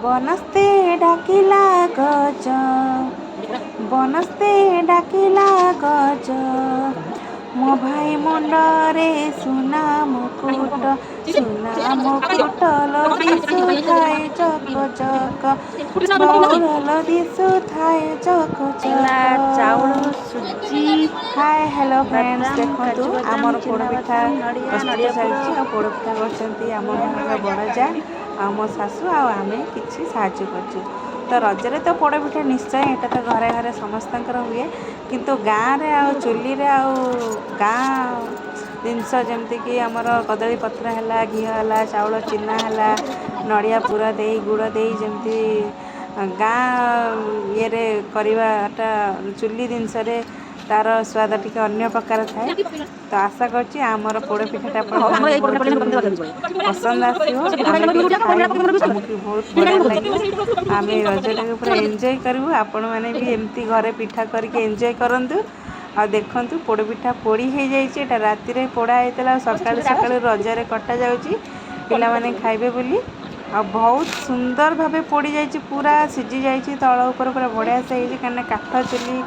ବନସ୍ତେ ଡାକିଲା ଗଜ, ବନସ୍ତେ ଡାକିଲା ଗଜ, ମୋ ଭାଇ ମୁଣ୍ଡରେ ସୁନା ମୁକୁଟ, ସୁନା ମୁକୁଟଲ ଦିଶୁଥାଏ ଚକ ଚକ, ବଉଳଲ ଦିଶୁଥାଏ ଚକ ଚକ। ଚାଉଳ ସୁଜି ହାଏ ହ୍ୟାଲୋ ଫ୍ରେଣ୍ଡସ୍, ବାଦାମ ଦେଖନ୍ତୁ କାଜୁ ବାଦାମ ଆମର ପୋଡ଼ପିଠା ଚିନାବାଦାମ ନଡ଼ିଆ ପ୍ରସ୍ତୁତ ନଡ଼ିଆ ପୁର ଚାଲିଛି। ଆଉ ପୋଡ଼ପିଠା କରୁଛନ୍ତି ଆମ ଘରର ବଡ଼ ଯା ଆଉ ମୋ ଶାଶୁ, ଆଉ ଆମେ କିଛି ସାହାଯ୍ୟ କରୁଛୁ। ତ ରଜରେ ତ ପୋଡ଼ପିଠା ନିଶ୍ଚୟ, ଏଇଟା ତ ଘରେ ଘରେ ସମସ୍ତଙ୍କର ହୁଏ। କିନ୍ତୁ ଗାଁରେ ଆଉ ଚୁଲିରେ ଆଉ ଗାଁ ଜିନିଷ ଯେମିତିକି ଆମର କଦଳୀ ପତ୍ର ହେଲା, ଘିଅ ହେଲା, ଚାଉଳ ଚୁନା ହେଲା, ନଡ଼ିଆ ପୁର ଦେଇ ଗୁଡ଼ ଦେଇ ଯେମିତି ଗାଁ ଇଏରେ କରିବାଟା, ଚୁଲି ଜିନିଷରେ ତା'ର ସ୍ୱାଦ ଟିକେ ଅନ୍ୟ ପ୍ରକାର ଥାଏ। ତ ଆଶା କରୁଛି ଆମର ପୋଡ଼ପିଠାଟା ଆପଣମାନଙ୍କୁ ବହୁତ ପସନ୍ଦ ଆସିବ। ଆମେ ବି ଖାଇବୁ, ଆମକୁ ବହୁତ ବଢ଼ିଆ ଲାଗିବ। ଆମେ ରଜଟାକୁ ପୁରା ଏନ୍ଜୟ କରିବୁ। ଆପଣମାନେ ବି ଏମିତି ଘରେ ପିଠା କରିକି ଏନ୍ଜୟ କରନ୍ତୁ। ଆଉ ଦେଖନ୍ତୁ ପୋଡ଼ପିଠା ପୋଡ଼ି ହେଇଯାଇଛି, ଏଇଟା ରାତିରେ ପୋଡ଼ା ହେଇଥିଲା, ଆଉ ସକାଳୁ ସକାଳୁ ରଜରେ କଟାଯାଉଛି ପିଲାମାନେ ଖାଇବେ ବୋଲି। ଆଉ ବହୁତ ସୁନ୍ଦର ଭାବେ ପୋଡ଼ିଯାଇଛି, ପୁରା ସିଝି ଯାଇଛି, ତଳ ଉପରେ ପୁରା ବଢ଼ିଆ ସେ ହେଇଛି, କାହିଁକିନା କାଠ ଚୁଲି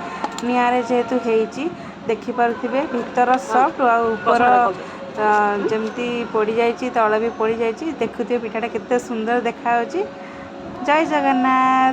ନିଆଁରେ ଯେହେତୁ ହେଇଛି। ଦେଖିପାରୁଥିବେ ଭିତର ସଫ୍ଟ ଆଉ ଉପର ଯେମିତି ପୋଡ଼ିଯାଇଛି, ତଳ ବି ପୋଡ଼ିଯାଇଛି। ଦେଖୁଥିବେ ପିଠାଟା କେତେ ସୁନ୍ଦର ଦେଖାଯାଉଛି। ଜୟ ଜଗନ୍ନାଥ।